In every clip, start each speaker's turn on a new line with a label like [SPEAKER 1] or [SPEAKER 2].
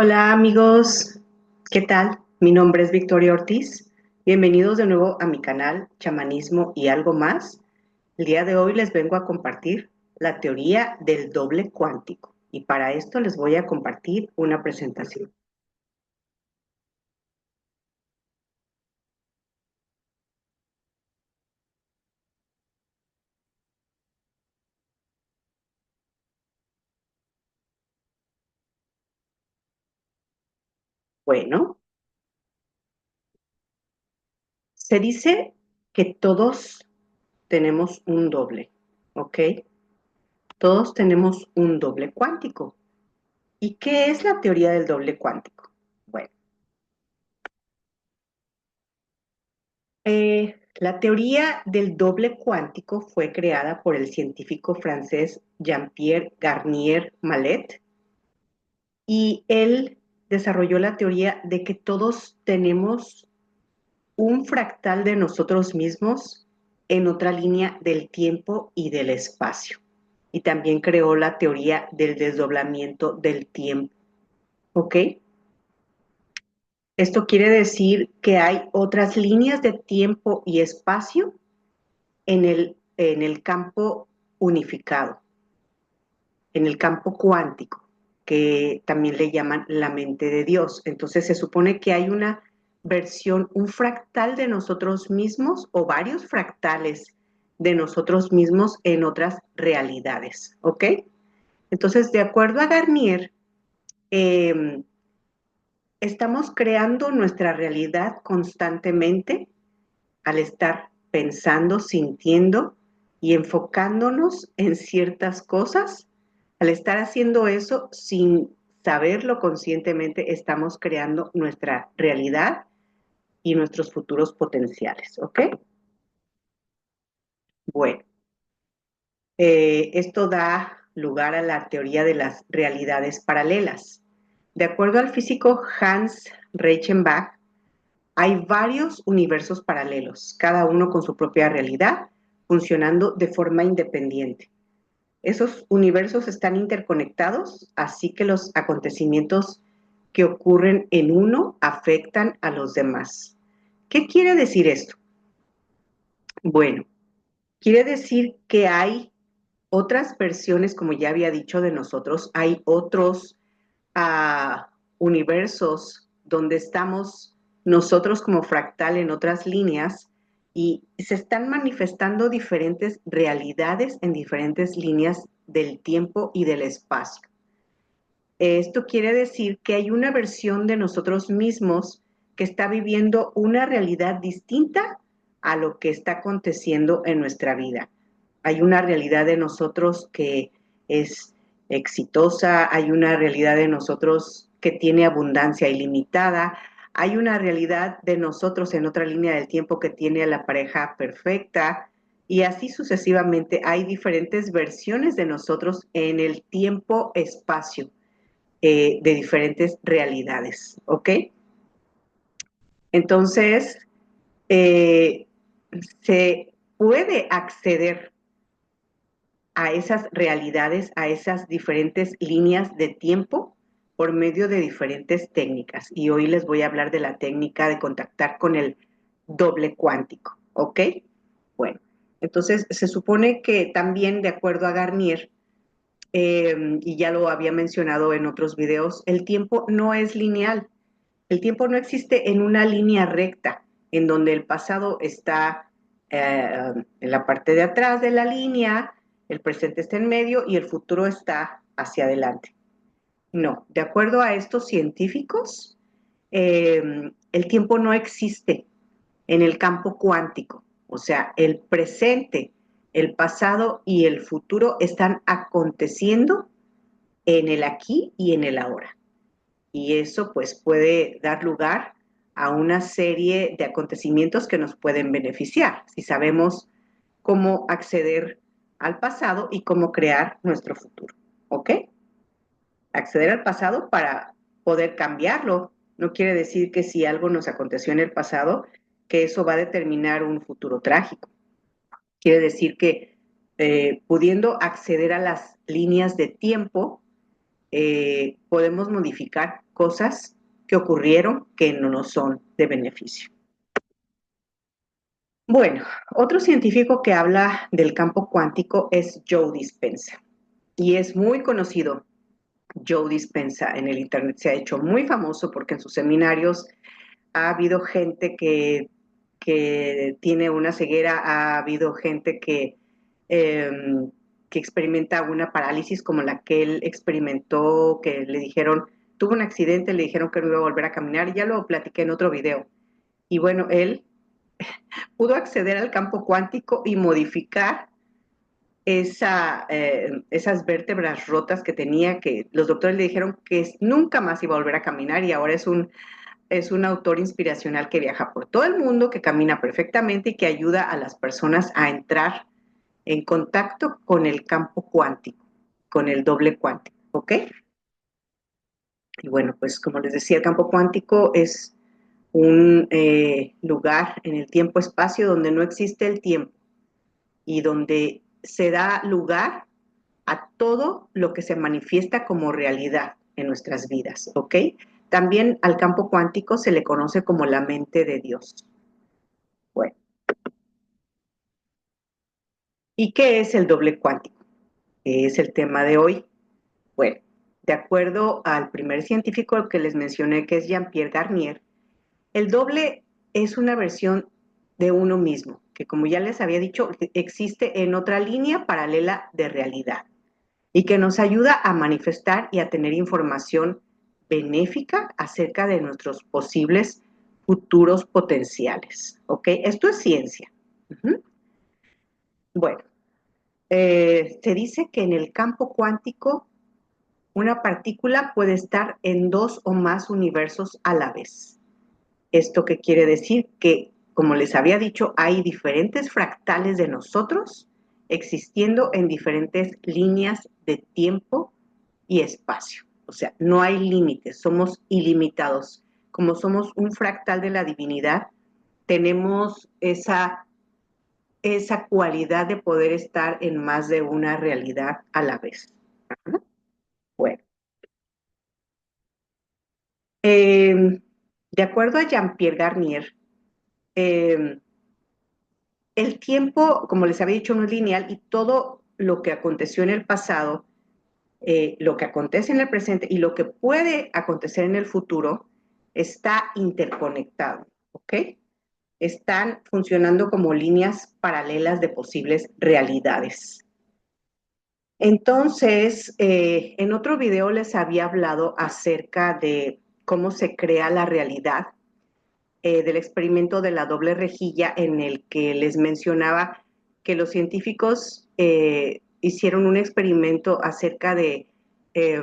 [SPEAKER 1] Hola amigos, ¿qué tal? Mi nombre es Victoria Ortiz. Bienvenidos de nuevo a mi canal Chamanismo y algo más. El día de hoy les vengo a compartir la teoría del doble cuántico y para esto les voy a compartir una presentación. Bueno, se dice que todos tenemos un doble, ¿ok? Todos tenemos un doble cuántico. ¿Y qué es la teoría del doble cuántico? Bueno, la teoría del doble cuántico fue creada por el científico francés Jean-Pierre Garnier Mallet y él desarrolló la teoría de que todos tenemos un fractal de nosotros mismos en otra línea del tiempo y del espacio. Y también creó la teoría del desdoblamiento del tiempo. ¿Ok? Esto quiere decir que hay otras líneas de tiempo y espacio en el campo unificado, en el campo cuántico, que también le llaman la mente de Dios. Entonces se supone que hay una versión, un fractal de nosotros mismos o varios fractales de nosotros mismos en otras realidades, ¿ok? Entonces, de acuerdo a Garnier, eh, estamos creando nuestra realidad constantemente al estar pensando, sintiendo y enfocándonos en ciertas cosas, al estar haciendo eso sin saberlo conscientemente, estamos creando nuestra realidad y nuestros futuros potenciales, ¿ok? Bueno, esto da lugar a la teoría de las realidades paralelas. De acuerdo al físico Hans Reichenbach, hay varios universos paralelos, cada uno con su propia realidad, funcionando de forma independiente. Esos universos están interconectados, así que los acontecimientos que ocurren en uno afectan a los demás. ¿Qué quiere decir esto? Bueno, quiere decir que hay otras versiones, como ya había dicho de nosotros, hay otros universos donde estamos nosotros como fractal en otras líneas y se están manifestando diferentes realidades en diferentes líneas del tiempo y del espacio. Esto quiere decir que hay una versión de nosotros mismos que está viviendo una realidad distinta a lo que está aconteciendo en nuestra vida. Hay una realidad de nosotros que es exitosa, hay una realidad de nosotros que tiene abundancia ilimitada, hay una realidad de nosotros en otra línea del tiempo que tiene a la pareja perfecta y así sucesivamente hay diferentes versiones de nosotros en el tiempo-espacio de diferentes realidades, ¿ok? Entonces, eh, se puede acceder a esas realidades, a esas diferentes líneas de tiempo por medio de diferentes técnicas. Y hoy les voy a hablar de la técnica de contactar con el doble cuántico, ¿ok? Bueno, entonces se supone que también, de acuerdo a Garnier, y ya lo había mencionado en otros videos, el tiempo no es lineal. El tiempo no existe en una línea recta, en donde el pasado está en la parte de atrás de la línea, el presente está en medio y el futuro está hacia adelante. No, de acuerdo a estos científicos, el tiempo no existe en el campo cuántico. O sea, el presente, el pasado y el futuro están aconteciendo en el aquí y en el ahora. Y eso pues puede dar lugar a una serie de acontecimientos que nos pueden beneficiar si sabemos cómo acceder al pasado y cómo crear nuestro futuro. ¿Ok? Acceder al pasado para poder cambiarlo. No quiere decir que si algo nos aconteció en el pasado, que eso va a determinar un futuro trágico. Quiere decir que pudiendo acceder a las líneas de tiempo, podemos modificar cosas que ocurrieron que no nos son de beneficio. Bueno, otro científico que habla del campo cuántico es Joe Dispenza y es muy conocido. Joe Dispenza en el internet se ha hecho muy famoso porque en sus seminarios ha habido gente que tiene una ceguera, ha habido gente eh, que experimenta una parálisis como la que él experimentó, que le dijeron, tuvo un accidente, le dijeron que no iba a volver a caminar, y ya lo platiqué en otro video. Y bueno, él pudo acceder al campo cuántico y modificar esas vértebras rotas que tenía, que los doctores le dijeron que nunca más iba a volver a caminar, y ahora es un autor inspiracional que viaja por todo el mundo, que camina perfectamente y que ayuda a las personas a entrar en contacto con el campo cuántico, con el doble cuántico, ¿ok? Y bueno, pues como les decía, el campo cuántico es un lugar en el tiempo-espacio donde no existe el tiempo y donde se da lugar a todo lo que se manifiesta como realidad en nuestras vidas, ¿ok? También al campo cuántico se le conoce como la mente de Dios. Bueno, ¿y qué es el doble cuántico? Es el tema de hoy. Bueno, de acuerdo al primer científico que les mencioné, que es Jean-Pierre Garnier, el doble es una versión de uno mismo, que como ya les había dicho, existe en otra línea paralela de realidad y que nos ayuda a manifestar y a tener información benéfica acerca de nuestros posibles futuros potenciales. ¿Ok? Esto es ciencia. Uh-huh. Bueno, se dice que en el campo cuántico una partícula puede estar en dos o más universos a la vez. ¿Esto qué quiere decir? Que, como les había dicho, hay diferentes fractales de nosotros existiendo en diferentes líneas de tiempo y espacio. O sea, no hay límites, somos ilimitados. Como somos un fractal de la divinidad, tenemos esa cualidad de poder estar en más de una realidad a la vez. Bueno, de acuerdo a Jean-Pierre Garnier, eh, el tiempo, como les había dicho, no es lineal y todo lo que aconteció en el pasado, lo que acontece en el presente y lo que puede acontecer en el futuro está interconectado, ¿ok? Están funcionando como líneas paralelas de posibles realidades. Entonces, en otro video les había hablado acerca de cómo se crea la realidad, del experimento de la doble rejilla en el que les mencionaba que los científicos hicieron un experimento acerca de eh,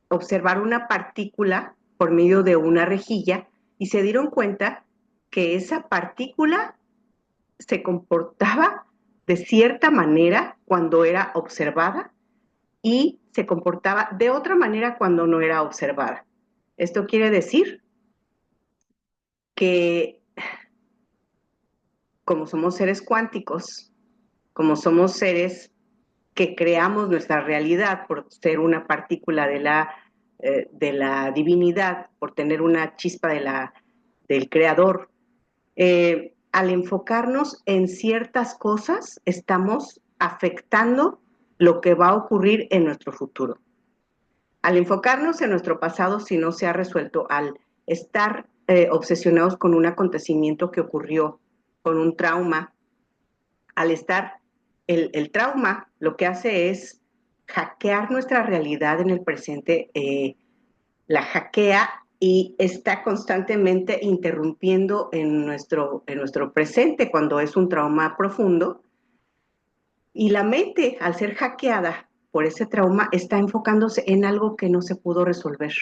[SPEAKER 1] observar una partícula por medio de una rejilla y se dieron cuenta que esa partícula se comportaba de cierta manera cuando era observada y se comportaba de otra manera cuando no era observada. Esto quiere decir que como somos seres cuánticos, como somos seres que creamos nuestra realidad por ser una partícula de la divinidad, por tener una chispa del creador, al enfocarnos en ciertas cosas, estamos afectando lo que va a ocurrir en nuestro futuro. Al enfocarnos en nuestro pasado, si no se ha resuelto, al estar obsesionados con un acontecimiento que ocurrió, con un trauma, al estar el trauma, lo que hace es hackear nuestra realidad en el presente, la hackea y está constantemente interrumpiendo en nuestro presente cuando es un trauma profundo. Y la mente, al ser hackeada por ese trauma, está enfocándose en algo que no se pudo resolver,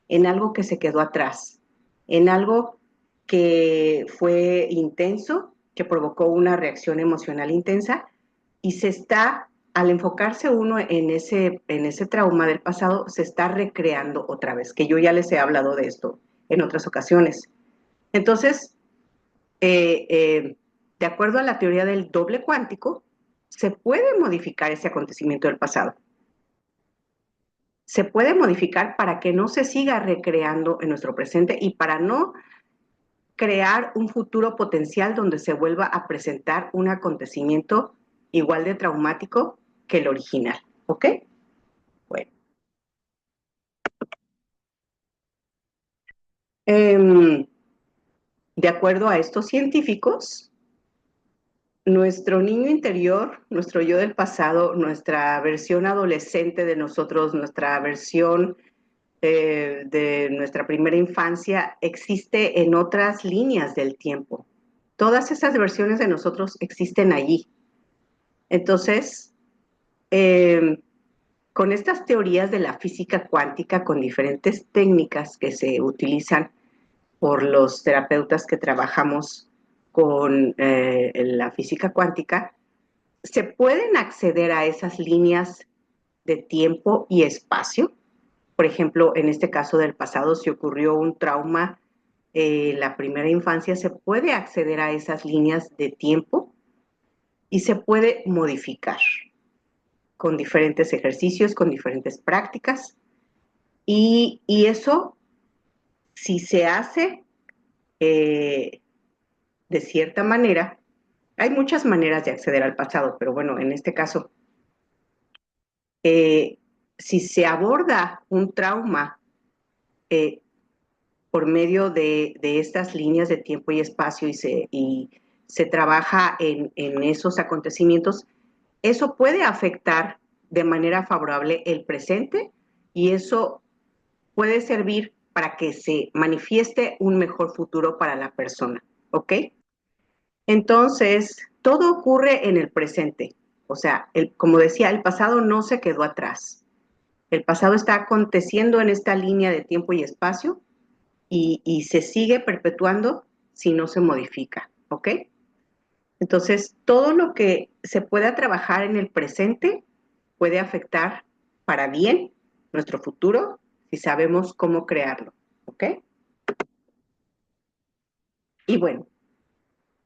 [SPEAKER 1] en algo que se quedó atrás, en algo que fue intenso, que provocó una reacción emocional intensa y se está, al enfocarse uno en ese trauma del pasado, se está recreando otra vez, que yo ya les he hablado de esto en otras ocasiones. Entonces, eh, eh, de acuerdo a la teoría del doble cuántico, se puede modificar ese acontecimiento del pasado. se puede modificar para que no se siga recreando en nuestro presente y para no crear un futuro potencial donde se vuelva a presentar un acontecimiento igual de traumático que el original. ¿Ok? Bueno. De acuerdo a estos científicos, nuestro niño interior, nuestro yo del pasado, nuestra versión adolescente de nosotros, nuestra versión de nuestra primera infancia, existe en otras líneas del tiempo. Todas esas versiones de nosotros existen allí. Entonces, eh, con estas teorías de la física cuántica, con diferentes técnicas que se utilizan por los terapeutas que trabajamos con la física cuántica, se pueden acceder a esas líneas de tiempo y espacio. Por ejemplo, en este caso del pasado, si ocurrió un trauma en la primera infancia, se puede acceder a esas líneas de tiempo y se puede modificar con diferentes ejercicios, con diferentes prácticas. Y eso, si se hace eh, de cierta manera, hay muchas maneras de acceder al pasado, pero bueno, en este caso, eh, si se aborda un trauma eh, por medio de estas líneas de tiempo y espacio y se trabaja en esos acontecimientos, eso puede afectar de manera favorable el presente y eso puede servir para que se manifieste un mejor futuro para la persona, ¿ok? Entonces, todo ocurre en el presente. O sea, como decía, el pasado no se quedó atrás. El pasado está aconteciendo en esta línea de tiempo y espacio y se sigue perpetuando si no se modifica, ¿ok? Entonces, todo lo que se pueda trabajar en el presente puede afectar para bien nuestro futuro si sabemos cómo crearlo, ¿ok? Y bueno,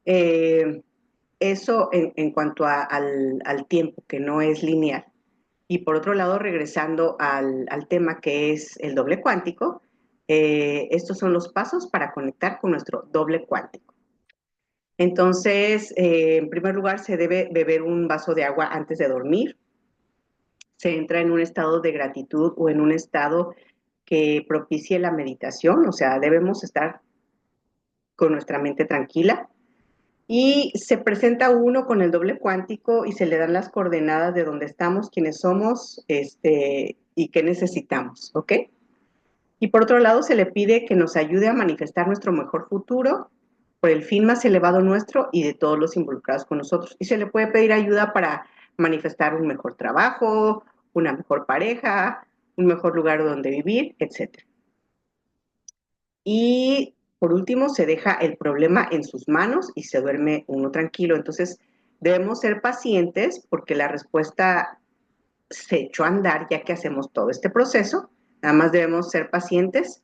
[SPEAKER 1] eh, eso en cuanto al tiempo, que no es lineal. Y por otro lado, regresando al tema que es el doble cuántico, estos son los pasos para conectar con nuestro doble cuántico. Entonces, en primer lugar, se debe beber un vaso de agua antes de dormir. Se entra en un estado de gratitud o en un estado que propicie la meditación, o sea, debemos estar con nuestra mente tranquila. Y se presenta uno con el doble cuántico y se le dan las coordenadas de dónde estamos, quiénes somos y qué necesitamos, ¿ok? Y por otro lado, se le pide que nos ayude a manifestar nuestro mejor futuro por el fin más elevado nuestro y de todos los involucrados con nosotros. Y se le puede pedir ayuda para manifestar un mejor trabajo, una mejor pareja, un mejor lugar donde vivir, etc. Y por último, se deja el problema en sus manos y se duerme uno tranquilo. Entonces, debemos ser pacientes porque la respuesta se echó a andar ya que hacemos todo este proceso. Nada más debemos ser pacientes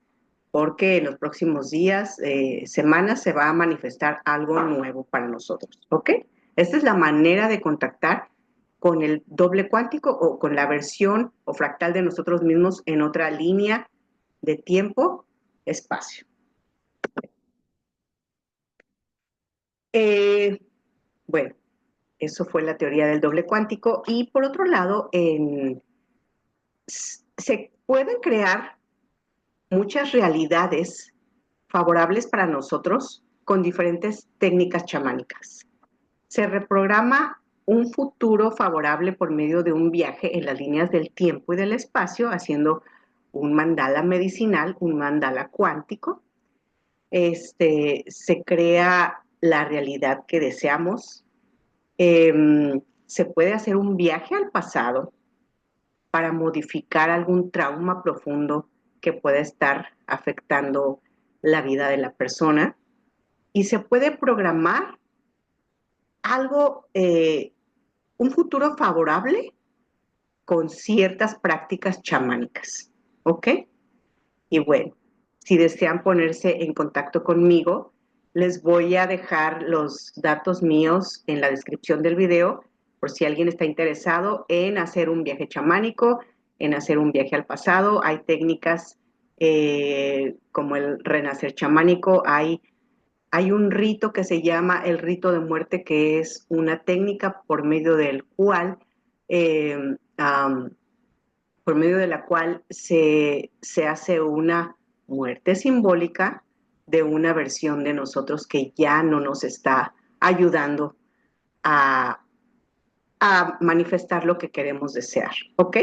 [SPEAKER 1] porque en los próximos días, semanas, se va a manifestar algo nuevo para nosotros. ¿Ok? Esta es la manera de contactar con el doble cuántico o con la versión o fractal de nosotros mismos en otra línea de tiempo, espacio. Eh, bueno, eso fue la teoría del doble cuántico. Y por otro lado, se pueden crear muchas realidades favorables para nosotros con diferentes técnicas chamánicas. Se reprograma un futuro favorable por medio de un viaje en las líneas del tiempo y del espacio, haciendo un mandala medicinal, un mandala cuántico. Se crea la realidad que deseamos. Se puede hacer un viaje al pasado para modificar algún trauma profundo que pueda estar afectando la vida de la persona y se puede programar algo, un futuro favorable con ciertas prácticas chamánicas, ¿ok? Y bueno, si desean ponerse en contacto conmigo, les voy a dejar los datos míos en la descripción del video por si alguien está interesado en hacer un viaje chamánico en hacer un viaje al pasado. Hay técnicas como el renacer chamánico, hay un rito que se llama el rito de muerte, que es una técnica por medio del cual, eh, um, por medio de la cual se hace una muerte simbólica de una versión de nosotros que ya no nos está ayudando a, a manifestar lo que queremos desear, ¿ok?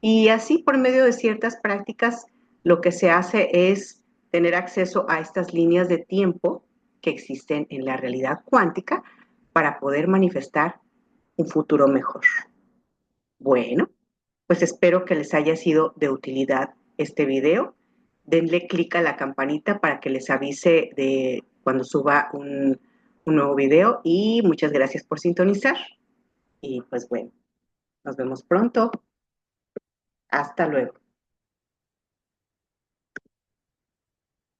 [SPEAKER 1] Y así por medio de ciertas prácticas, lo que se hace es tener acceso a estas líneas de tiempo que existen en la realidad cuántica para poder manifestar un futuro mejor. Bueno, pues espero que les haya sido de utilidad este video. Denle clic a la campanita para que les avise de cuando suba un nuevo video y muchas gracias por sintonizar. Y pues bueno, nos vemos pronto. Hasta luego.